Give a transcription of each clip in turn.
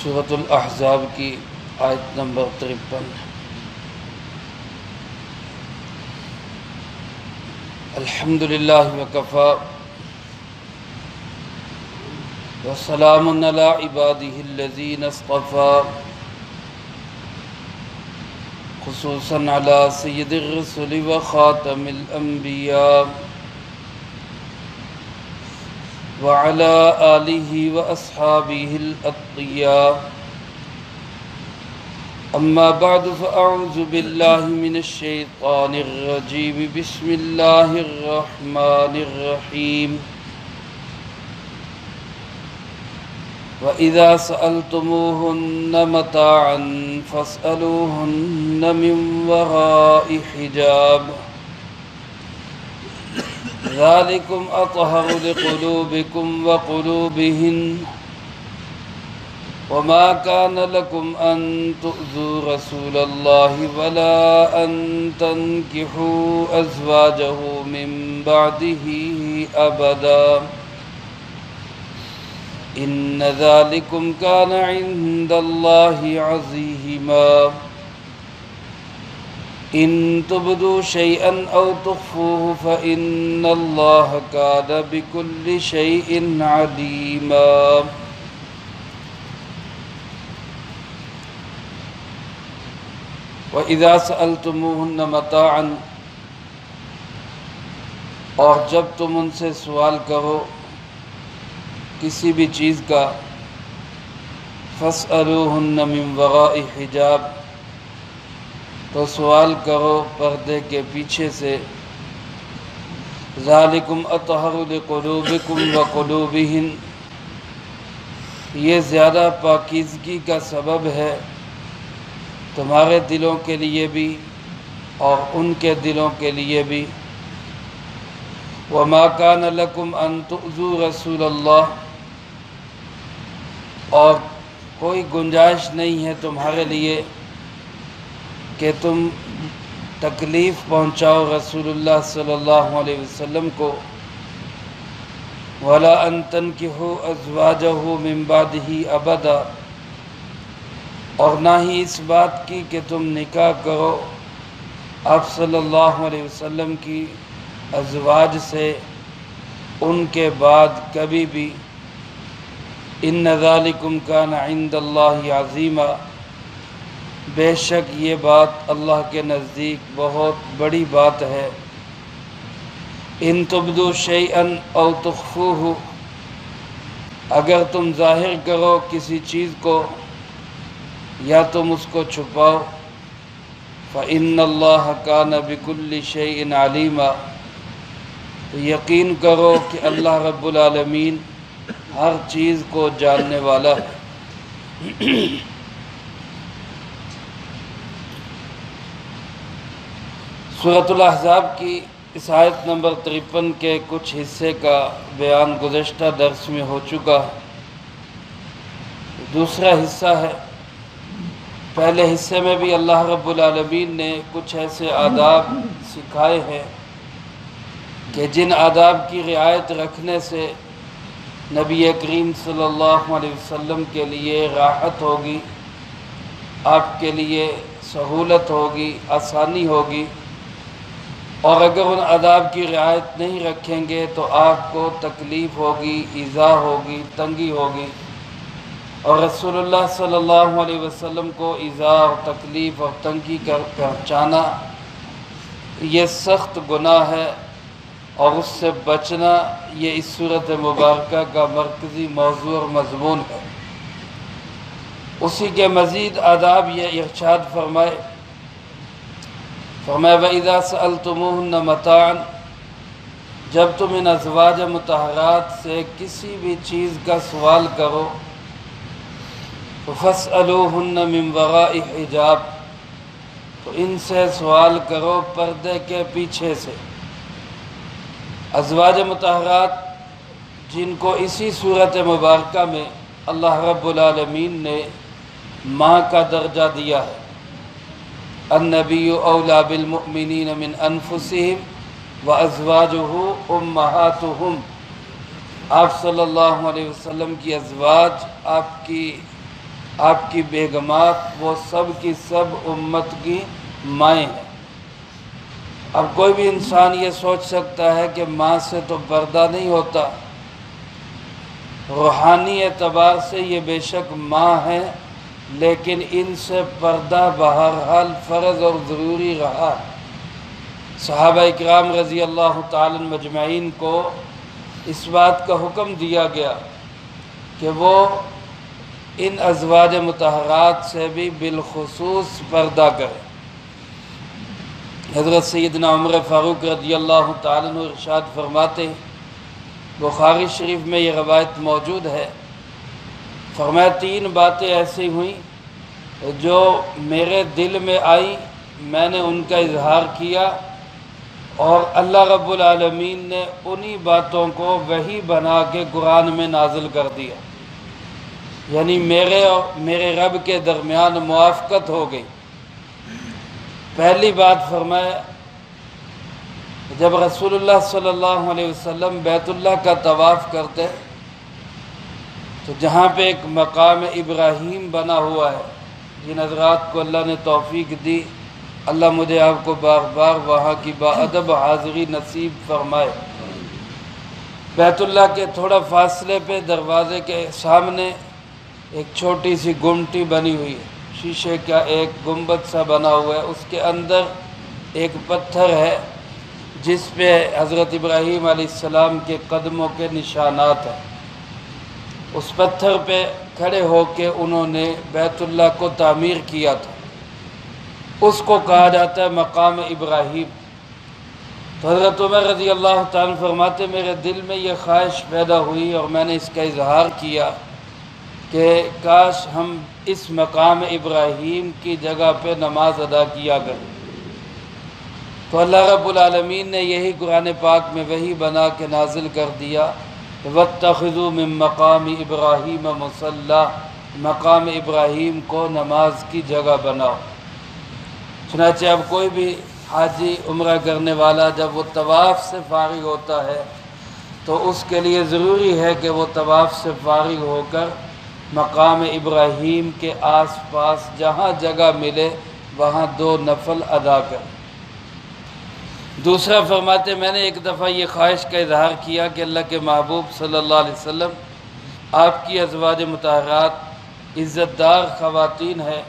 سورۃ الاحزاب کی آیت نمبر 53۔ الحمدللہ وکفی وسلام علی عبادہ الذین اصطفی، خصوصاً علی سید الرسل وخاتم الانبیاء وعلى آلہ واصحابہ الاتقیاء۔ اما بعد فاعوذ باللہ من الشیطان الرجیم، بسم اللہ الرحمن الرحیم۔ وَإِذَا سَأَلْتُمُوهُنَّ مَتَاعًا فَاسْأَلُوهُنَّ مِنْ وَرَاءِ حِجَابٍ ذَلِكُمْ أَطْهَرُ لِقُلُوبِكُمْ وَقُلُوبِهِنَّ وَمَا كَانَ لَكُمْ أَن تُؤْذُوا رَسُولَ اللَّهِ وَلَا أَن تَنكِحُوا أَزْوَاجَهُ مِن بَعْدِهِ أَبَدًا إِنَّ ذَلِكُمْ كَانَ عِندَ اللَّهِ عَظِيمًا۔ إِن تُبْدُوا شَيْئًا أَوْ تُخْفُوهُ فَإِنَّ اللَّهَ كَانَ بِكُلِّ شَيْءٍ عَلِيمًا۔ وَإِذَا سَأَلْتُمُوهُنَّ مَتَاعًا، اور جب تم ان سے سوال کرو کسی بھی چیز کا، فَاسْأَلُوهُنَّ مِنْ وَرَاءِ حِجَابٍ، تو سوال کرو پردے کے پیچھے سے، ذَلِكُمْ أَطْهَرُ لِقُلُوبِكُمْ وَقُلُوبِهِنَّ، یہ زیادہ پاکیزگی کا سبب ہے تمہارے دلوں کے لیے بھی اور ان کے دلوں کے لیے بھی۔ وَمَا كَانَ لَكُمْ أَن تُؤْذُوا رَسُولَ اللَّهِ، اور کوئی گنجائش نہیں ہے تمہارے لیے کہ تم تکلیف پہنچاؤ رسول اللہ صلی اللہ علیہ وسلم کو، وَلَا أَن تَنكِحُوا أَزْوَاجَهُ مِن بَعْدِهِ أَبَدًا، اور نہ ہی اس بات کی کہ تم نکاح کرو آپ صلی اللہ علیہ وسلم کی ازواج سے ان کے بعد کبھی بھی۔ إِنَّ ذَلِكُمْ كَانَ عِندَ اللَّهِ عَظِيمًا، بے شک یہ بات اللہ کے نزدیک بہت بڑی بات ہے۔ إِن تُبْدُوا شَيْئًا أَوْ تُخْفُوهُ، اگر تم ظاہر کرو کسی چیز کو یا تم اس کو چھپاؤ، فَإِنَّ اللَّهَ كَانَ بِكُلِّ شَيْءٍ عَلِيمًا، تو یقین کرو کہ اللہ رب العالمین ہر چیز کو جاننے والا ہے۔ سورۃ الاحزاب کی اس آیت نمبر 53 کے کچھ حصے کا بیان گزشتہ درس میں ہو چکا ہے۔ دوسرا حصہ ہے، پہلے حصے میں بھی اللہ رب العالمین نے کچھ ایسے آداب سکھائے ہیں کہ جن آداب کی رعایت رکھنے سے نبی کریم صلی اللہ علیہ وسلم کے لیے راحت ہوگی، آپ کے لیے سہولت ہوگی، آسانی ہوگی، اور اگر ان آداب کی رعایت نہیں رکھیں گے تو آپ کو تکلیف ہوگی، ایذا ہوگی، تنگی ہوگی، اور رسول اللہ صلی اللہ علیہ وسلم کو ایذا اور تکلیف اور تنگی پہنچانا یہ سخت گناہ ہے، اور اس سے بچنا یہ اس صورت مبارکہ کا مرکزی موضوع اور مضمون ہے۔ اسی کے مزید آداب یہ ارشاد فرمائے وَإِذَا سَأَلْتُمُوهُنَّ مَتَاعًا، جب تم ان ازواج مطہرات سے کسی بھی چیز کا سوال کرو، فَاسْأَلُوهُنَّ مِنْ وَرَاءِ حِجَابٍ، تو ان سے سوال کرو پردے کے پیچھے سے۔ ازواج مطہرات جن کو اسی صورت مبارکہ میں اللہ رب العالمین نے ماں کا درجہ دیا ہے، النبی اولیٰ بالمؤمنین من انفسہم وازواجہ امہاتہم، آپ صلی اللہ علیہ وسلم کی ازواج آپ کی آپ کی بیگمات وہ سب کی سب امت کی مائیں ہیں۔ اب کوئی بھی انسان یہ سوچ سکتا ہے کہ ماں سے تو پردہ نہیں ہوتا، روحانی اعتبار سے یہ بے شک ماں ہیں، لیکن ان سے پردہ بہرحال فرض اور ضروری رہا۔ صحابہ اکرام رضی اللہ تعالی مجمعین کو اس بات کا حکم دیا گیا کہ وہ ان ازواج مطہرات سے بھی بالخصوص پردہ کریں۔ حضرت سیدنا عمر فاروق رضی اللہ تعالیٰ عنہ ارشاد فرماتے ہیں، بخاری شریف میں یہ روایت موجود ہے، فرمایا 3 باتیں ایسی ہوئیں جو میرے دل میں آئی، میں نے ان کا اظہار کیا، اور اللہ رب العالمین نے انہی باتوں کو وحی بنا کے قرآن میں نازل کر دیا، یعنی میرے اور میرے رب کے درمیان موافقت ہو گئی۔ پہلی بات فرمایا، جب رسول اللہ صلی اللہ علیہ وسلم بیت اللہ کا طواف کرتے تو جہاں پہ ایک مقام ابراہیم بنا ہوا ہے، جن حضرات کو اللہ نے توفیق دی، اللہ مجھے آپ کو بار بار وہاں کی باادب حاضری نصیب فرمائے۔ بیت اللہ کے تھوڑا فاصلے پہ دروازے کے سامنے ایک چھوٹی سی گمٹی بنی ہوئی ہے، شیشے کا ایک گنبد سا بنا ہوا ہے، اس کے اندر ایک پتھر ہے جس پہ حضرت ابراہیم علیہ السلام کے قدموں کے نشانات ہیں۔ اس پتھر پہ کھڑے ہو کے انہوں نے بیت اللہ کو تعمیر کیا تھا، اس کو کہا جاتا ہے مقام ابراہیم۔ تو حضرت عمر رضی اللہ تعالیٰ فرماتے، میرے دل میں یہ خواہش پیدا ہوئی اور میں نے اس کا اظہار کیا کہ کاش ہم اس مقام ابراہیم کی جگہ پہ نماز ادا کیا کریں۔ تو اللہ رب العالمین نے یہی قرآن پاک میں وحی بنا کے نازل کر دیا، وَاتَّخِذُوا مِن مَّقَامِ إِبْرَاهِيمَ مُصَلًّى، مقام ابراہیم کو نماز کی جگہ بناؤ۔ چنانچہ اب کوئی بھی حاجی عمرہ کرنے والا جب وہ طواف سے فارغ ہوتا ہے تو اس کے لیے ضروری ہے کہ وہ طواف سے فارغ ہو کر مقام ابراہیم کے آس پاس جہاں جگہ ملے وہاں 2 نفل ادا کرے۔ دوسرا فرماتے، میں نے ایک دفعہ یہ خواہش کا اظہار کیا کہ اللہ کے محبوب صلی اللہ علیہ وسلم، آپ کی ازواج مطہرات عزت دار خواتین ہیں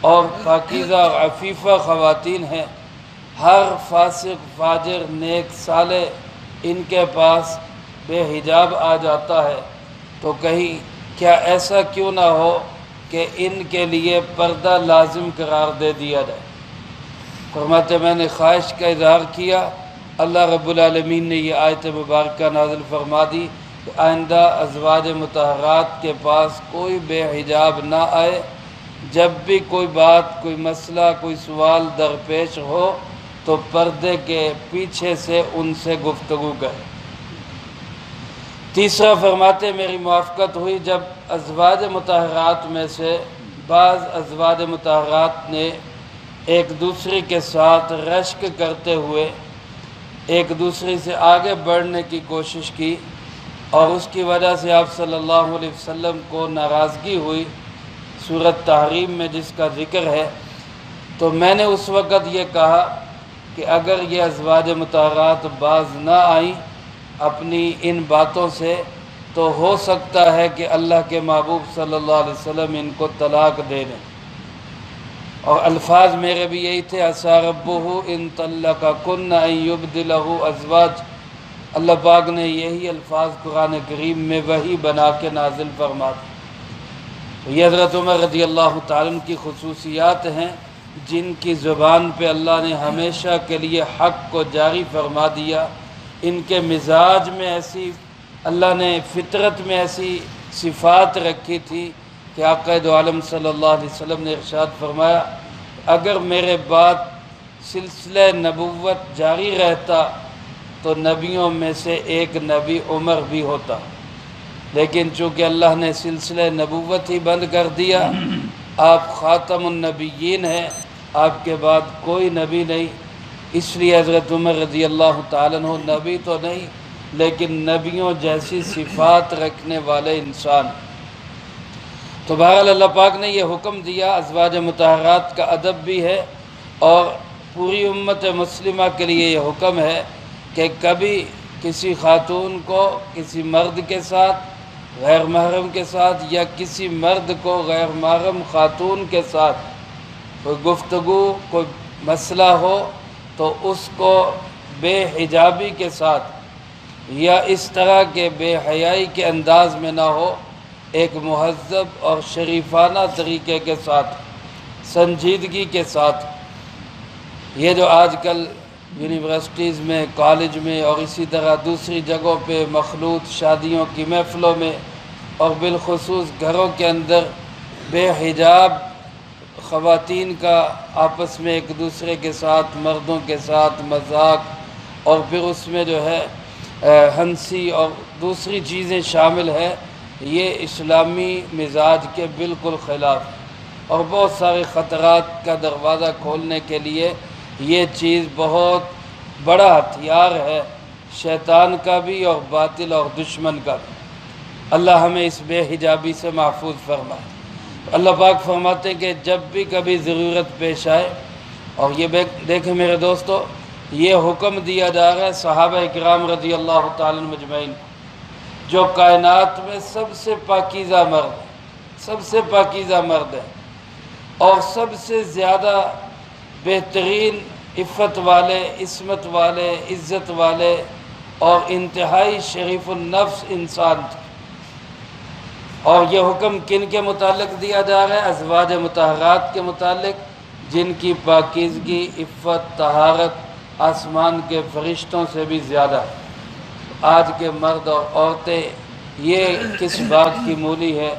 اور پاکیزہ اور عفیفہ خواتین ہیں، ہر فاسق فاجر نیک صالح ان کے پاس بے حجاب آ جاتا ہے، تو کہیں کیا ایسا کیوں نہ ہو کہ ان کے لیے پردہ لازم قرار دے دیا جائے۔ فرماتے میں نے خواہش کا اظہار کیا، اللہ رب العالمین نے یہ آیت مبارکہ نازل فرما دی کہ آئندہ ازواج مطہرات کے پاس کوئی بے حجاب نہ آئے، جب بھی کوئی بات، کوئی مسئلہ، کوئی سوال درپیش ہو تو پردے کے پیچھے سے ان سے گفتگو کرے۔ تیسرا فرماتے، میری موافقت ہوئی جب ازواج مطہرات میں سے بعض ازواج مطہرات نے ایک دوسرے کے ساتھ رشک کرتے ہوئے ایک دوسرے سے آگے بڑھنے کی کوشش کی، اور اس کی وجہ سے آپ صلی اللہ علیہ وسلم کو ناراضگی ہوئی، سورۃ تحریم میں جس کا ذکر ہے۔ تو میں نے اس وقت یہ کہا کہ اگر یہ ازواج مطہرات باز نہ آئیں اپنی ان باتوں سے تو ہو سکتا ہے کہ اللہ کے محبوب صلی اللہ علیہ وسلم ان کو طلاق دے دیں، اور الفاظ میرے بھی یہی تھے، عَسَىٰ رَبُّهُ إِن طَلَّقَكُنَّ أَن يُبْدِلَهُ أَزْوَاجٍ۔ اللہ پاک نے یہی الفاظ قرآن کریم میں وحی بنا کے نازل فرما دی۔ تو یہ حضرت عمر رضی اللہ تعالیٰ عنہ کی خصوصیات ہیں جن کی زبان پہ اللہ نے ہمیشہ کے لیے حق کو جاری فرما دیا۔ ان کے مزاج میں ایسی اللہ نے فطرت میں ایسی صفات رکھی تھی کہ آقا دو عالم صلی اللہ علیہ وسلم نے ارشاد فرمایا، اگر میرے بعد سلسلہ نبوت جاری رہتا تو نبیوں میں سے ایک نبی عمر بھی ہوتا، لیکن چونکہ اللہ نے سلسلہ نبوت ہی بند کر دیا، آپ خاتم النبیین ہیں، آپ کے بعد کوئی نبی نہیں، اس لیے حضرت عمر رضی اللہ تعالیٰ عنہ نبی تو نہیں لیکن نبیوں جیسی صفات رکھنے والے انسان۔ تو بہرحال اللہ پاک نے یہ حکم دیا، ازواج مطہرات کا ادب بھی ہے اور پوری امت مسلمہ کے لیے یہ حکم ہے کہ کبھی کسی خاتون کو کسی مرد کے ساتھ غیر محرم کے ساتھ یا کسی مرد کو غیر محرم خاتون کے ساتھ کوئی گفتگو کوئی مسئلہ ہو تو اس کو بے حجابی کے ساتھ یا اس طرح کے بے حیائی کے انداز میں نہ ہو، ایک مہذب اور شریفانہ طریقے کے ساتھ، سنجیدگی کے ساتھ۔ یہ جو آج کل یونیورسٹیز میں، کالج میں اور اسی طرح دوسری جگہوں پہ مخلوط شادیوں کی محفلوں میں اور بالخصوص گھروں کے اندر بے حجاب خواتین کا آپس میں ایک دوسرے کے ساتھ، مردوں کے ساتھ مذاق اور پھر اس میں جو ہے ہنسی اور دوسری چیزیں شامل ہے، یہ اسلامی مزاج کے بالکل خلاف اور بہت سارے خطرات کا دروازہ کھولنے کے لیے یہ چیز بہت بڑا ہتھیار ہے، شیطان کا بھی اور باطل اور دشمن کا بھی۔ اللہ ہمیں اس بے حجابی سے محفوظ فرمائے۔ اللہ پاک فرماتے ہیں کہ جب بھی کبھی ضرورت پیش آئے، اور یہ دیکھیں میرے دوستو، یہ حکم دیا جا رہا ہے صحابہ اکرام رضی اللہ تعالیٰ مجمعین، جو کائنات میں سب سے پاکیزہ مرد ہیں، سب سے پاکیزہ مرد ہیں اور سب سے زیادہ بہترین عفت والے، عصمت والے، عزت والے اور انتہائی شریف النفس انسان تھے۔ اور یہ حکم کن کے متعلق دیا جا رہا ہے؟ ازواج مطہرات کے متعلق، جن کی پاکیزگی، عفت، طہارت آسمان کے فرشتوں سے بھی زیادہ ہے۔ آج کے مرد اور عورتیں یہ کس بات کی مولی ہے،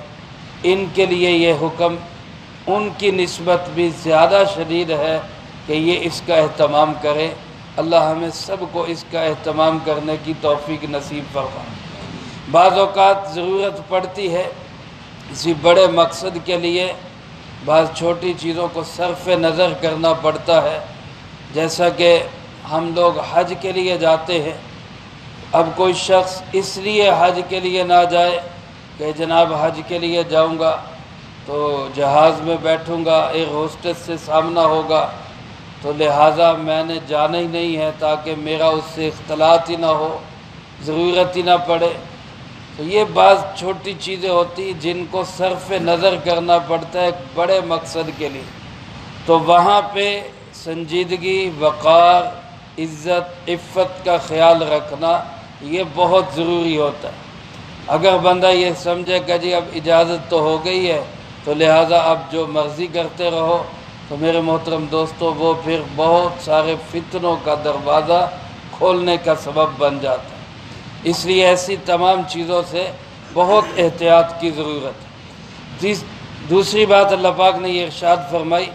ان کے لیے یہ حکم ان کی نسبت بھی زیادہ شدید ہے کہ یہ اس کا اہتمام کرے۔ اللہ ہمیں سب کو اس کا اہتمام کرنے کی توفیق نصیب فرمائے۔ بعض اوقات ضرورت پڑتی ہے کسی بڑے مقصد کے لیے، بعض چھوٹی چیزوں کو صرف نظر کرنا پڑتا ہے، جیسا کہ ہم لوگ حج کے لیے جاتے ہیں۔ اب کوئی شخص اس لیے حج کے لیے نہ جائے کہ جناب حج کے لیے جاؤں گا تو جہاز میں بیٹھوں گا، ایک ہوسٹس سے سامنا ہوگا، تو لہٰذا میں نے جانا ہی نہیں ہے تاکہ میرا اس سے اختلاط ہی نہ ہو، ضرورت ہی نہ پڑے۔ تو یہ بعض چھوٹی چیزیں ہوتی جن کو صرف نظر کرنا پڑتا ہے ایک بڑے مقصد کے لیے، تو وہاں پہ سنجیدگی، وقار، عزت، عفت کا خیال رکھنا یہ بہت ضروری ہوتا ہے۔ اگر بندہ یہ سمجھے کہ جی اب اجازت تو ہو گئی ہے تو لہٰذا اب جو مرضی کرتے رہو، تو میرے محترم دوستو وہ پھر بہت سارے فتنوں کا دروازہ کھولنے کا سبب بن جاتا ہے۔ اس لیے ایسی تمام چیزوں سے بہت احتیاط کی ضرورت ہے۔ دوسری بات اللہ پاک نے یہ ارشاد فرمائی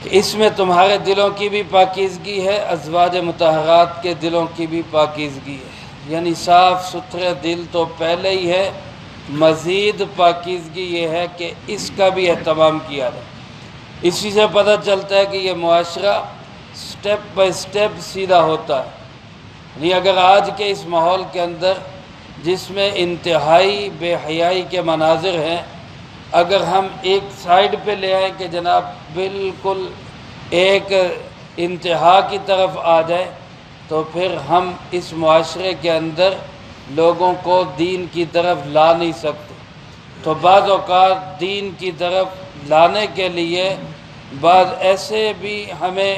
کہ اس میں تمہارے دلوں کی بھی پاکیزگی ہے، ازواج مطہرات کے دلوں کی بھی پاکیزگی ہے، یعنی صاف ستھرے دل تو پہلے ہی ہے، مزید پاکیزگی یہ ہے کہ اس کا بھی اہتمام کیا جائے۔ اسی سے پتہ چلتا ہے کہ یہ معاشرہ سٹیپ بائی سٹیپ سیدھا ہوتا ہے۔ یعنی اگر آج کے اس ماحول کے اندر جس میں انتہائی بے حیائی کے مناظر ہیں، اگر ہم ایک سائیڈ پہ لے آئیں کہ جناب بالکل ایک انتہا کی طرف آ جائے، تو پھر ہم اس معاشرے کے اندر لوگوں کو دین کی طرف لا نہیں سکتے۔ تو بعض اوقات دین کی طرف لانے کے لیے بعض ایسے بھی ہمیں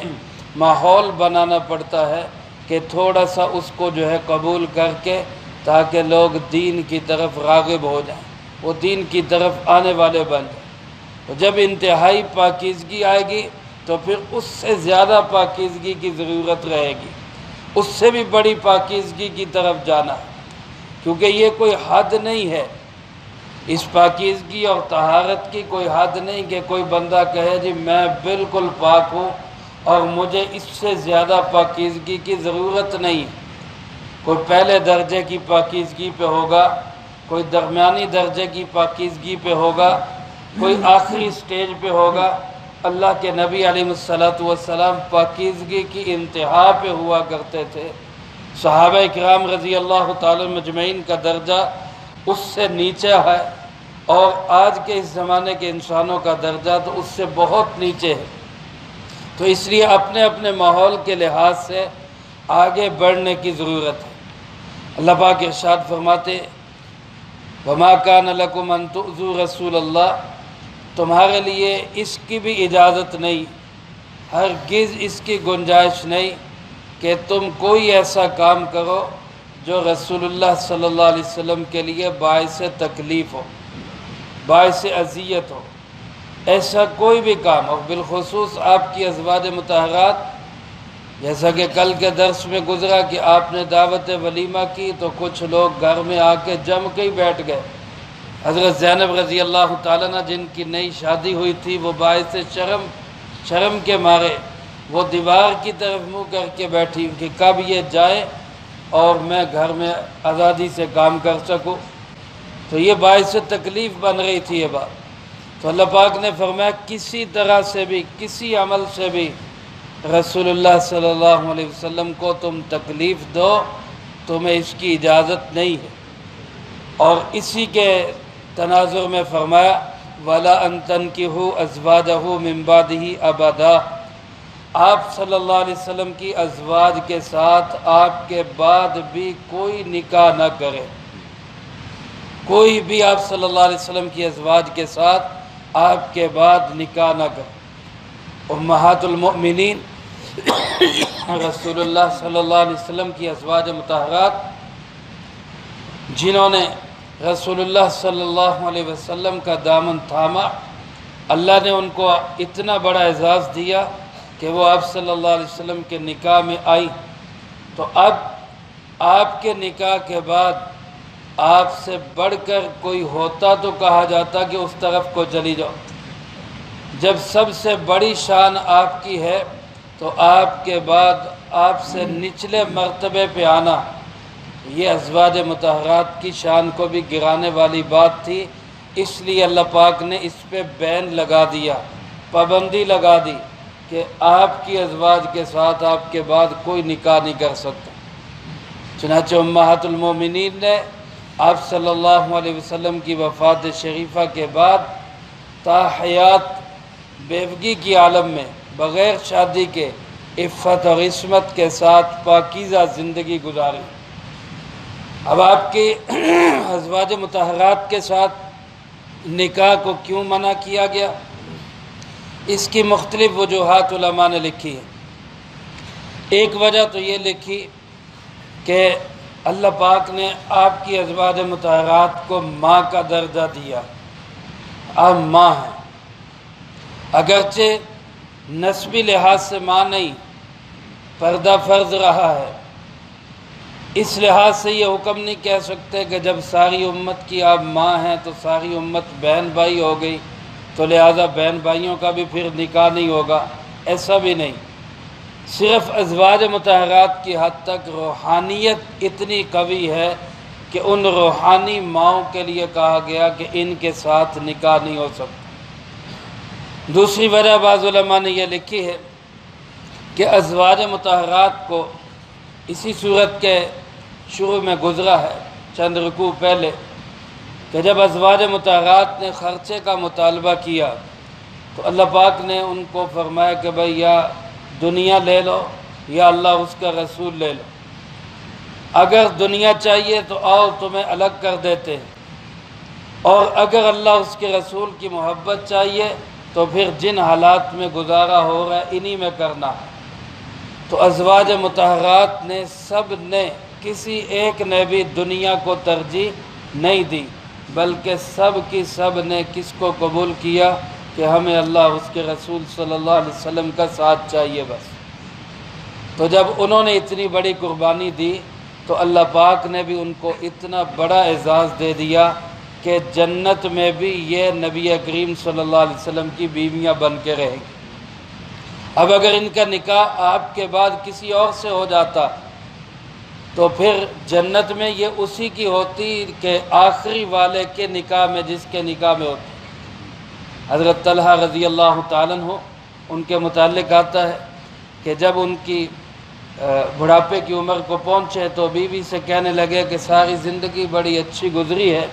ماحول بنانا پڑتا ہے کہ تھوڑا سا اس کو جو ہے قبول کر کے تاکہ لوگ دین کی طرف راغب ہو جائیں، وہ دین کی طرف آنے والے بن جائیں۔ تو جب انتہائی پاکیزگی آئے گی تو پھر اس سے زیادہ پاکیزگی کی ضرورت رہے گی، اس سے بھی بڑی پاکیزگی کی طرف جانا ہے، کیونکہ یہ کوئی حد نہیں ہے، اس پاکیزگی اور طہارت کی کوئی حد نہیں کہ کوئی بندہ کہے جی میں بالکل پاک ہوں اور مجھے اس سے زیادہ پاکیزگی کی ضرورت نہیں۔ کوئی پہلے درجے کی پاکیزگی پہ ہوگا، کوئی درمیانی درجے کی پاکیزگی پہ ہوگا، کوئی آخری سٹیج پہ ہوگا۔ اللہ کے نبی علیہ السلام پاکیزگی کی انتہا پہ ہوا کرتے تھے۔ صحابہ کرام رضی اللہ تعالی مجمعین کا درجہ اس سے نیچے ہے، اور آج کے اس زمانے کے انسانوں کا درجہ تو اس سے بہت نیچے ہے۔ تو اس لیے اپنے اپنے ماحول کے لحاظ سے آگے بڑھنے کی ضرورت ہے۔ اللہ پاک ارشاد فرماتے وَمَا كَانَ لَكُمْ أَن تُؤْذُوا رَسُولَ اللَّهِ، تمہارے لیے اس کی بھی اجازت نہیں، ہرگز اس کی گنجائش نہیں کہ تم کوئی ایسا کام کرو جو رسول اللہ صلی اللہ علیہ وسلم کے لیے باعث تکلیف ہو، باعث اذیت ہو، ایسا کوئی بھی کام۔ اور بالخصوص آپ کی ازواج مطہرات، جیسا کہ کل کے درس میں گزرا کہ آپ نے دعوت ولیمہ کی تو کچھ لوگ گھر میں آ کے جم کے ہی بیٹھ گئے۔ حضرت زینب رضی اللہ تعالیٰ عنہ جن کی نئی شادی ہوئی تھی، وہ باعث شرم کے مارے وہ دیوار کی طرف منہ کر کے بیٹھی کہ کب یہ جائے اور میں گھر میں آزادی سے کام کر سکوں۔ تو یہ باعث تکلیف بن رہی تھی یہ بات۔ تو اللہ پاک نے فرمایا کسی طرح سے بھی، کسی عمل سے بھی رسول اللہ صلی اللہ علیہ وسلم کو تم تکلیف دو، تمہیں اس کی اجازت نہیں ہے۔ اور اسی کے تناظر میں فرمایا وَلَا أَن تَنكِحُوا أَزْوَاجَهُ مِن بَعْدِهِ أَبَدًا، آپ صلی اللہ علیہ وسلم کی ازواج کے ساتھ آپ کے بعد بھی کوئی نکاح نہ کرے، کوئی بھی آپ صلی اللہ علیہ وسلم کی ازواج کے ساتھ آپ کے بعد نکاح نہ کرے۔ امہات المؤمنین رسول اللہ صلی اللہ علیہ وسلم کی ازواج مطہرات، جنہوں نے رسول اللہ صلی اللہ علیہ وسلم کا دامن تھاما، اللہ نے ان کو اتنا بڑا اعزاز دیا کہ وہ آپ صلی اللہ علیہ وسلم کے نکاح میں آئی۔ تو اب آپ کے نکاح کے بعد آپ سے بڑھ کر کوئی ہوتا تو کہا جاتا کہ اس طرف کو چلی جاؤ۔ جب سب سے بڑی شان آپ کی ہے تو آپ کے بعد آپ سے نچلے مرتبے پہ آنا، یہ ازواج مطہرات کی شان کو بھی گرانے والی بات تھی۔ اس لیے اللہ پاک نے اس پہ بین لگا دیا، پابندی لگا دی کہ آپ کی ازواج کے ساتھ آپ کے بعد کوئی نکاح نہیں کر سکتا۔ چنانچہ امہات المومنین نے آپ صلی اللہ علیہ وسلم کی وفات شریفہ کے بعد تا حیات بیوگی کی عالم میں بغیر شادی کے عفت اور عصمت کے ساتھ پاکیزہ زندگی گزاری۔ اب آپ کی ازواج مطہرات کے ساتھ نکاح کو کیوں منع کیا گیا؟ اس کی مختلف وجوہات علماء نے لکھی ہے۔ ایک وجہ تو یہ لکھی کہ اللہ پاک نے آپ کی ازواج مطہرات کو ماں کا درجہ دیا، آپ ماں ہیں، اگرچہ نسبی لحاظ سے ماں نہیں، پردہ فرض رہا ہے، اس لحاظ سے یہ حکم نہیں کہہ سکتے کہ جب ساری امت کی آپ ماں ہیں تو ساری امت بہن بھائی ہو گئی تو لہٰذا بہن بھائیوں کا بھی پھر نکاح نہیں ہوگا، ایسا بھی نہیں۔ صرف ازواج مطہرات کی حد تک روحانیت اتنی قوی ہے کہ ان روحانی ماؤں کے لیے کہا گیا کہ ان کے ساتھ نکاح نہیں ہو سکتا۔ دوسری وجہ بعض علماء نے یہ لکھی ہے کہ ازواج مطہرات کو اسی صورت کے شروع میں گزرا ہے چند رکوع پہلے کہ جب ازواج مطہرات نے خرچے کا مطالبہ کیا تو اللہ پاک نے ان کو فرمایا کہ بھئی یا دنیا لے لو یا اللہ اس کا رسول لے لو، اگر دنیا چاہیے تو آؤ تمہیں الگ کر دیتے ہیں، اور اگر اللہ اس کے رسول کی محبت چاہیے تو پھر جن حالات میں گزارا ہو رہا ہے انہی میں کرنا ہے۔ تو ازواج مطہرات نے سب نے، کسی ایک نے بھی دنیا کو ترجیح نہیں دی، بلکہ سب کی سب نے کس کو قبول کیا کہ ہمیں اللہ اس کے رسول صلی اللہ علیہ وسلم کا ساتھ چاہیے بس۔ تو جب انہوں نے اتنی بڑی قربانی دی تو اللہ پاک نے بھی ان کو اتنا بڑا اعزاز دے دیا کہ جنت میں بھی یہ نبی کریم صلی اللہ علیہ وسلم کی بیویاں بن کے رہیں گی۔ اب اگر ان کا نکاح آپ کے بعد کسی اور سے ہو جاتا تو پھر جنت میں یہ اسی کی ہوتی کہ آخری والے کے نکاح میں، جس کے نکاح میں ہوتی۔ حضرت طلحہ رضی اللہ تعالیٰ عنہ، ان کے متعلق آتا ہے کہ جب ان کی بڑھاپے کی عمر کو پہنچے تو بیوی سے کہنے لگے کہ ساری زندگی بڑی اچھی گزری ہے،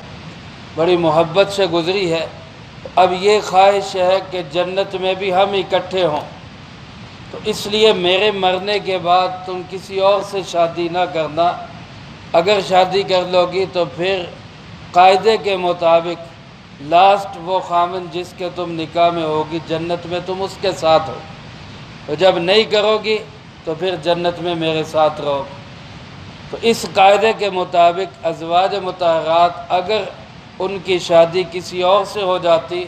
بڑی محبت سے گزری ہے، اب یہ خواہش ہے کہ جنت میں بھی ہم اکٹھے ہوں، تو اس لیے میرے مرنے کے بعد تم کسی اور سے شادی نہ کرنا، اگر شادی کر لو گی تو پھر قاعدے کے مطابق لاسٹ وہ خامن جس کے تم نکاح میں ہوگی جنت میں تم اس کے ساتھ ہو، تو جب نہیں کرو گی تو پھر جنت میں میرے ساتھ رہو۔ تو اس قاعدے کے مطابق ازواج مطہرات اگر ان کی شادی کسی اور سے ہو جاتی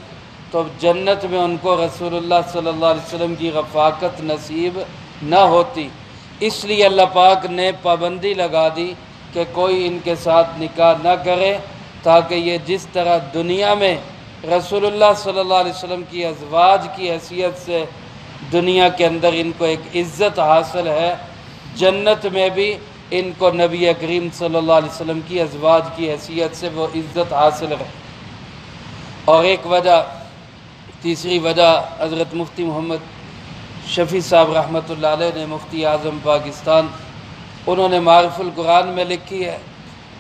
تو جنت میں ان کو رسول اللہ صلی اللہ علیہ وسلم کی رفاقت نصیب نہ ہوتی، اس لیے اللہ پاک نے پابندی لگا دی کہ کوئی ان کے ساتھ نکاح نہ کرے، تاکہ یہ جس طرح دنیا میں رسول اللہ صلی اللہ علیہ وسلم کی ازواج کی حیثیت سے دنیا کے اندر ان کو ایک عزت حاصل ہے، جنت میں بھی ان کو نبی کریم صلی اللہ علیہ وسلم کی ازواج کی حیثیت سے وہ عزت حاصل ہے۔ اور ایک وجہ، تیسری وجہ، حضرت مفتی محمد شفیع صاحب رحمۃ اللہ علیہ نے، مفتی اعظم پاکستان، انہوں نے معارف القرآن میں لکھی ہے،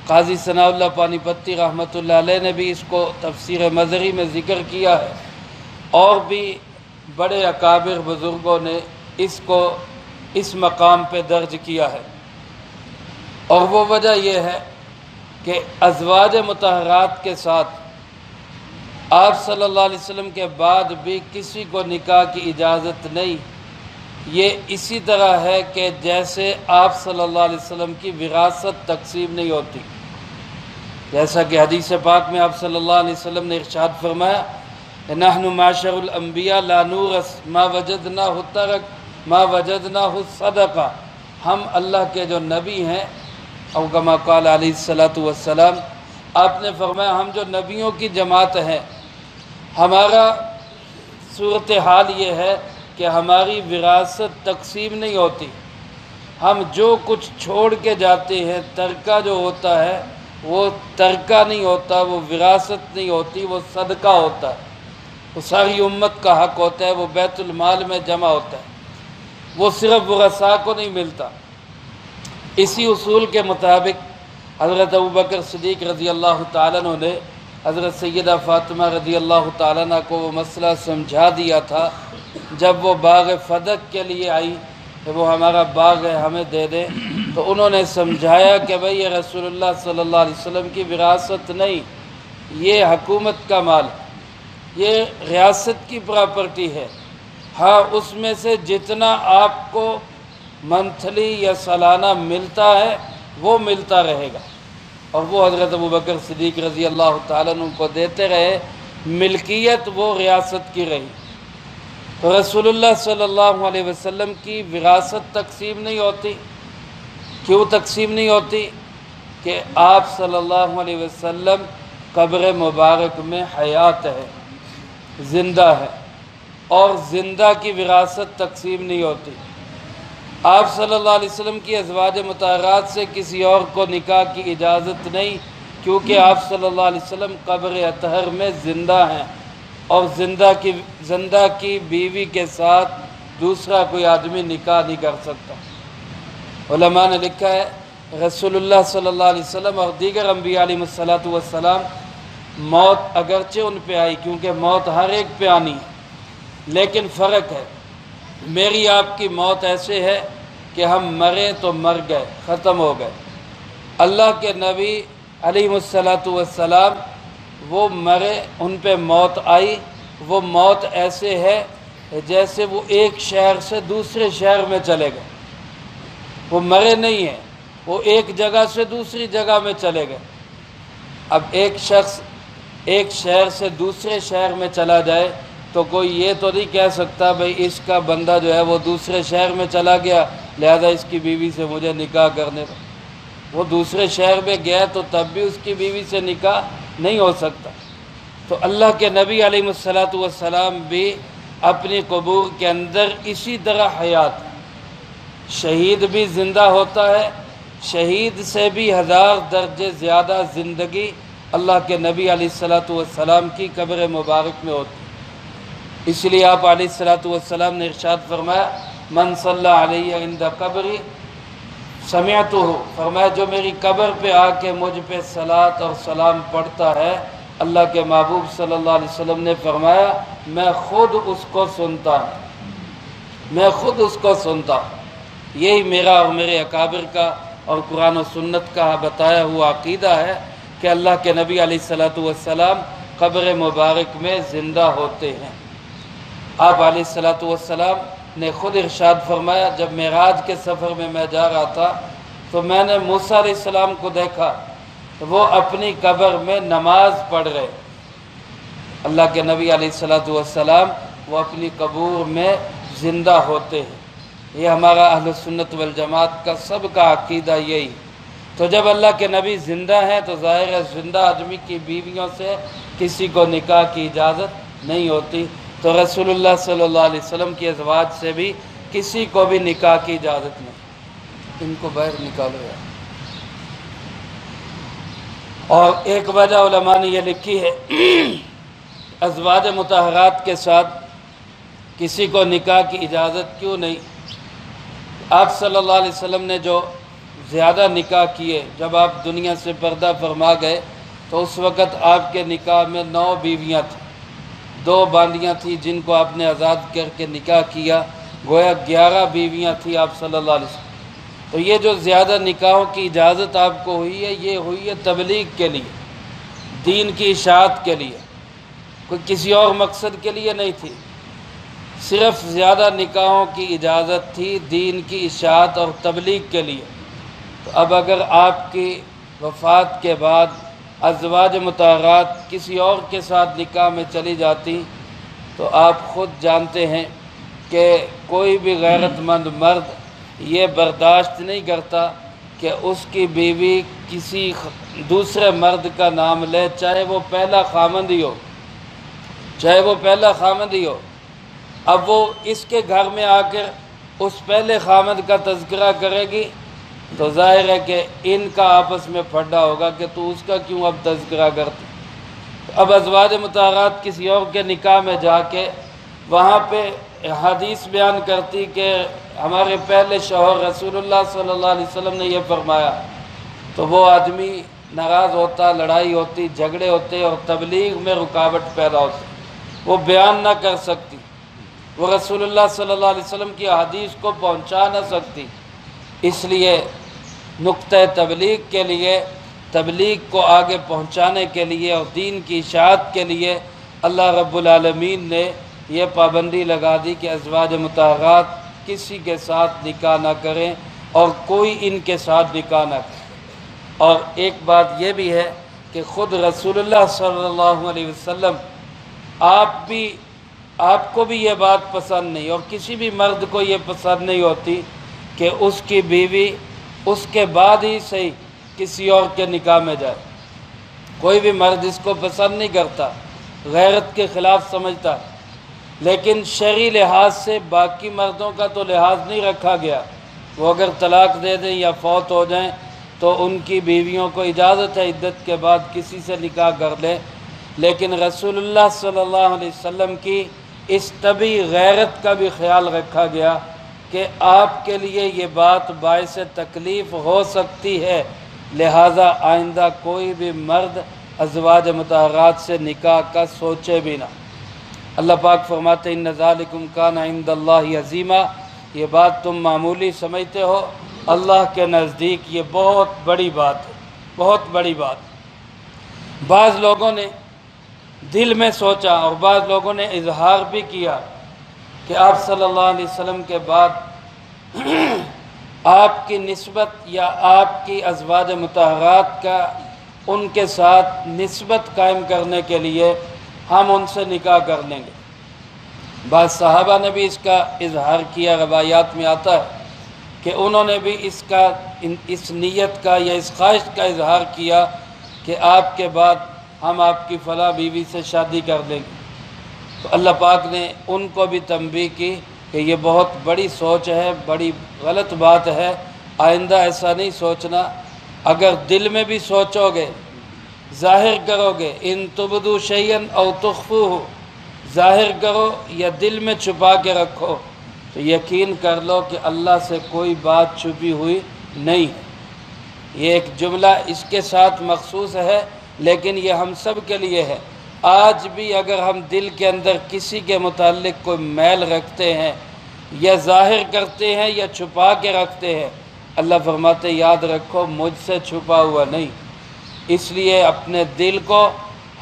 قاضی ثناء اللہ پانی پتی رحمۃ اللہ علیہ نے بھی اس کو تفسیر مظہری میں ذکر کیا ہے، اور بھی بڑے اکابر بزرگوں نے اس کو اس مقام پہ درج کیا ہے۔ اور وہ وجہ یہ ہے کہ ازواج مطہرات کے ساتھ آپ صلی اللہ علیہ وسلم کے بعد بھی کسی کو نکاح کی اجازت نہیں۔ یہ اسی طرح ہے کہ جیسے آپ صلی اللہ علیہ وسلم کی وراثت تقسیم نہیں ہوتی، جیسا کہ حدیث پاک میں آپ صلی اللہ علیہ وسلم نے ارشاد فرمایا، نحن معاشر الانبیاء لا نورث ما وجدناہ ترک ما وجدناہ صدقہ، ہم اللہ کے جو نبی ہیں، او کما قال علیہ الصلوۃ والسلام، آپ نے فرمایا ہم جو نبیوں کی جماعت ہیں، ہمارا صورتحال یہ ہے کہ ہماری وراثت تقسیم نہیں ہوتی، ہم جو کچھ چھوڑ کے جاتے ہیں، ترکہ جو ہوتا ہے وہ ترکہ نہیں ہوتا، وہ وراثت نہیں ہوتی، وہ صدقہ ہوتا ہے، وہ ساری امت کا حق ہوتا ہے، وہ بیت المال میں جمع ہوتا ہے، وہ صرف ورثاء کو نہیں ملتا۔ اسی اصول کے مطابق حضرت ابوبکر صدیق رضی اللہ تعالیٰ عنہ نے حضرت سیدہ فاطمہ رضی اللہ تعالیٰ عنہ کو وہ مسئلہ سمجھا دیا تھا، جب وہ باغ فدق کے لیے آئی کہ وہ ہمارا باغ ہے ہمیں دے دیں، تو انہوں نے سمجھایا کہ بھئی یہ رسول اللہ صلی اللہ علیہ وسلم کی وراثت نہیں، یہ حکومت کا مال ہے، یہ ریاست کی پراپرٹی ہے، ہاں اس میں سے جتنا آپ کو منتھلی یا سالانہ ملتا ہے وہ ملتا رہے گا، اور وہ حضرت ابوبکر صدیق رضی اللہ تعالیٰ عنہ کو دیتے رہے، ملکیت وہ ریاست کی رہی۔ تو رسول اللہ صلی اللہ علیہ وسلم کی وراثت تقسیم نہیں ہوتی، کیوں تقسیم نہیں ہوتی؟ کہ آپ صلی اللہ علیہ وسلم قبر مبارک میں حیات ہے، زندہ ہے، اور زندہ کی وراثت تقسیم نہیں ہوتی۔ آپ صلی اللہ علیہ وسلم کی ازواج مطہرات سے کسی اور کو نکاح کی اجازت نہیں، کیونکہ آپ صلی اللہ علیہ وسلم قبر اطہر میں زندہ ہیں، اور زندہ کی بیوی کے ساتھ دوسرا کوئی آدمی نکاح نہیں کر سکتا۔ علماء نے لکھا ہے رسول اللہ صلی اللہ علیہ وسلم اور دیگر انبیاء علیہ السلام موت اگرچہ ان پہ آئی، کیونکہ موت ہر ایک پہ آنی ہے، لیکن فرق ہے، میری آپ کی موت ایسے ہے کہ ہم مرے تو مر گئے، ختم ہو گئے۔ اللہ کے نبی علیہ السلام وہ مرے، ان پہ موت آئی، وہ موت ایسے ہے جیسے وہ ایک شہر سے دوسرے شہر میں چلے گئے، وہ مرے نہیں ہیں، وہ ایک جگہ سے دوسری جگہ میں چلے گئے۔ اب ایک شخص ایک شہر سے دوسرے شہر میں چلا جائے تو کوئی یہ تو نہیں کہہ سکتا بھئی اس کا بندہ جو ہے وہ دوسرے شہر میں چلا گیا لہذا اس کی بیوی سے مجھے نکاح کرنے دو۔ وہ دوسرے شہر میں گیا تو تب بھی اس کی بیوی سے نکاح نہیں ہو سکتا۔ تو اللہ کے نبی علیہ السلام بھی اپنی قبور کے اندر اسی طرح حیات، شہید بھی زندہ ہوتا ہے، شہید سے بھی 1000 درجے زیادہ زندگی اللہ کے نبی علیہ السلام کی قبر مبارک میں ہوتی۔ اس لیے آپ علیہ السلام نے ارشاد فرمایا من صلی علیہ عند قبری سمعتہ، فرمایا جو میری قبر پہ آ کے مجھ پہ صلاۃ اور سلام پڑھتا ہے اللہ کے محبوب صلی اللہ علیہ وسلم نے فرمایا میں خود اس کو سنتا ہوں، میں خود اس کو سنتا ہوں۔ یہی میرا اور میرے اکابر کا اور قرآن و سنت کا بتایا ہوا عقیدہ ہے کہ اللہ کے نبی علیہ الصلوۃ والسلام قبر مبارک میں زندہ ہوتے ہیں۔ آپ علیہ الصلوۃ والسلام نے خود ارشاد فرمایا جب معراج کے سفر میں میں جا رہا تھا تو میں نے موسیٰ علیہ السلام کو دیکھا، وہ اپنی قبر میں نماز پڑھ رہے۔ اللہ کے نبی علیہ الصلوۃ والسلام وہ اپنی قبور میں زندہ ہوتے ہیں۔ یہ ہمارا اہل سنت والجماعت کا سب کا عقیدہ یہی۔ تو جب اللہ کے نبی زندہ ہیں تو ظاہر ہے زندہ آدمی کی بیویوں سے کسی کو نکاح کی اجازت نہیں ہوتی، تو رسول اللہ صلی اللہ علیہ وسلم کی ازواج سے بھی کسی کو بھی نکاح کی اجازت نہیں۔ ان کو باہر نکالو یار۔ اور ایک وجہ علماء نے یہ لکھی ہے ازواج مطہرات کے ساتھ کسی کو نکاح کی اجازت کیوں نہیں؟ آپ صلی اللہ علیہ وسلم نے جو زیادہ نکاح کیے، جب آپ دنیا سے پردہ فرما گئے تو اس وقت آپ کے نکاح میں 9 بیویاں تھیں، 2 باندیاں تھیں جن کو آپ نے آزاد کر کے نکاح کیا، گویا 11 بیویاں تھیں آپ صلی اللہ علیہ وسلم۔ تو یہ جو زیادہ نکاحوں کی اجازت آپ کو ہوئی ہے، یہ ہوئی ہے تبلیغ کے لیے، دین کی اشاعت کے لیے، کوئی کسی اور مقصد کے لیے نہیں تھی، صرف زیادہ نکاحوں کی اجازت تھی دین کی اشاعت اور تبلیغ کے لیے۔ تو اب اگر آپ کی وفات کے بعد ازواج مطہرات کسی اور کے ساتھ نکاح میں چلی جاتی تو آپ خود جانتے ہیں کہ کوئی بھی غیرت مند مرد یہ برداشت نہیں کرتا کہ اس کی بیوی کسی دوسرے مرد کا نام لے، چاہے وہ پہلا خامند ہی ہو، چاہے وہ پہلا خامند ہی ہو۔ اب وہ اس کے گھر میں آ کر اس پہلے خامند کا تذکرہ کرے گی تو ظاہر ہے کہ ان کا آپس میں پھڈا ہوگا کہ تو اس کا کیوں اب تذکرہ کرتے۔ اب ازواج مطہرات کسی اور کے نکاح میں جا کے وہاں پہ حدیث بیان کرتی کہ ہمارے پہلے شوہر رسول اللہ صلی اللہ علیہ وسلم نے یہ فرمایا، تو وہ آدمی ناراض ہوتا، لڑائی ہوتی، جھگڑے ہوتے اور تبلیغ میں رکاوٹ پیدا ہوتی، وہ بیان نہ کر سکتی، وہ رسول اللہ صلی اللہ علیہ وسلم کی حدیث کو پہنچا نہ سکتی۔ اس لیے نقطہ تبلیغ کے لیے، تبلیغ کو آگے پہنچانے کے لیے اور دین کی اشاعت کے لیے اللہ رب العالمین نے یہ پابندی لگا دی کہ ازواج مطہرات کسی کے ساتھ نکاح نہ کریں اور کوئی ان کے ساتھ نکاح نہ کرے۔ اور ایک بات یہ بھی ہے کہ خود رسول اللہ صلی اللہ علیہ وسلم آپ کو بھی یہ بات پسند نہیں، اور کسی بھی مرد کو یہ پسند نہیں ہوتی کہ اس کی بیوی اس کے بعد ہی صحیح کسی اور کے نکاح میں جائے۔ کوئی بھی مرد اس کو پسند نہیں کرتا، غیرت کے خلاف سمجھتا ہے، لیکن شرعی لحاظ سے باقی مردوں کا تو لحاظ نہیں رکھا گیا۔ وہ اگر طلاق دے دیں یا فوت ہو جائیں تو ان کی بیویوں کو اجازت ہے عدت کے بعد کسی سے نکاح کر لیں، لیکن رسول اللہ صلی اللہ علیہ وسلم کی اس طبی غیرت کا بھی خیال رکھا گیا کہ آپ کے لیے یہ بات باعث تکلیف ہو سکتی ہے، لہٰذا آئندہ کوئی بھی مرد ازواج مطہرات سے نکاح کا سوچے بھی نہ۔ اللہ پاک فرماتے ہیں ان ذالکم کان عند اللہ عظیما، یہ بات تم معمولی سمجھتے ہو، اللہ کے نزدیک یہ بہت بڑی بات ہے، بہت بڑی بات۔ بعض لوگوں نے دل میں سوچا اور بعض لوگوں نے اظہار بھی کیا کہ آپ صلی اللہ علیہ وسلم کے بعد آپ کی نسبت یا آپ کی ازواج مطہرات کا ان کے ساتھ نسبت قائم کرنے کے لیے ہم ان سے نکاح کر لیں گے۔ بعض صحابہ نے بھی اس کا اظہار کیا، روایات میں آتا ہے کہ انہوں نے بھی اس نیت کا یا اس خواہش کا اظہار کیا کہ آپ کے بعد ہم آپ کی فلاں بیوی سے شادی کر لیں گے۔ تو اللہ پاک نے ان کو بھی تنبیہ کی کہ یہ بہت بڑی سوچ ہے، بڑی غلط بات ہے، آئندہ ایسا نہیں سوچنا۔ اگر دل میں بھی سوچو گے، ظاہر کرو گے، ان تبدو شیئا او تخفوہ، ظاہر کرو یا دل میں چھپا کے رکھو، تو یقین کر لو کہ اللہ سے کوئی بات چھپی ہوئی نہیں ہے۔ یہ ایک جملہ اس کے ساتھ مخصوص ہے لیکن یہ ہم سب کے لیے ہے۔ آج بھی اگر ہم دل کے اندر کسی کے متعلق کوئی میل رکھتے ہیں، یا ظاہر کرتے ہیں یا چھپا کے رکھتے ہیں، اللہ فرماتے یاد رکھو مجھ سے چھپا ہوا نہیں۔ اس لیے اپنے دل کو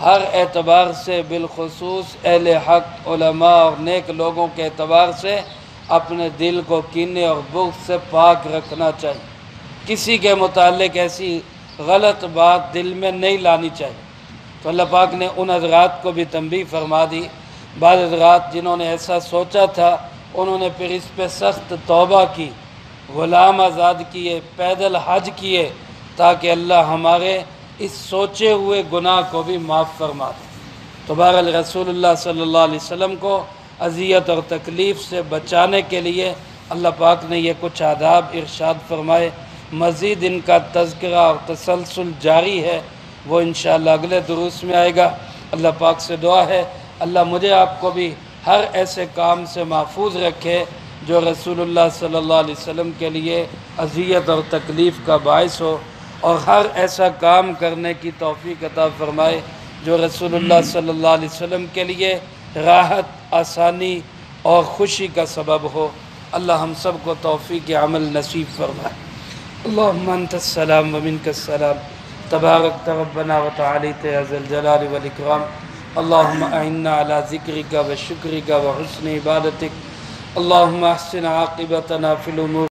ہر اعتبار سے، بالخصوص اہل حق، علماء اور نیک لوگوں کے اعتبار سے اپنے دل کو کینے اور بغض سے پاک رکھنا چاہیے۔ کسی کے متعلق ایسی غلط بات دل میں نہیں لانی چاہیے۔ تو اللہ پاک نے ان حضرات کو بھی تنبیہ فرما دی۔ بعض حضرات جنہوں نے ایسا سوچا تھا، انہوں نے پھر اس پہ سخت توبہ کی، غلام آزاد کیے، پیدل حج کیے، تاکہ اللہ ہمارے اس سوچے ہوئے گناہ کو بھی معاف فرما دے۔ تو بہرحال رسول اللہ صلی اللہ علیہ وسلم کو اذیت اور تکلیف سے بچانے کے لیے اللہ پاک نے یہ کچھ آداب ارشاد فرمائے۔ مزید ان کا تذکرہ اور تسلسل جاری ہے، وہ انشاءاللہ اگلے دروس میں آئے گا۔ اللہ پاک سے دعا ہے اللہ مجھے آپ کو بھی ہر ایسے کام سے محفوظ رکھے جو رسول اللہ صلی اللہ علیہ وسلم کے لیے اذیت اور تکلیف کا باعث ہو، اور ہر ایسا کام کرنے کی توفیق عطا فرمائے جو رسول اللہ صلی اللہ علیہ وسلم کے لیے راحت، آسانی اور خوشی کا سبب ہو۔ اللہ ہم سب کو توفیق عمل نصیب فرمائے۔ اللہم انت السلام ومنک السلام، تبارک ربنا وتعالیت یا ذا الجلال والاکرام۔ اللہم اعنا علی ذکرک و شکرک و حسن عبادتک۔ اللہم احسن عاقبتنا فی الامور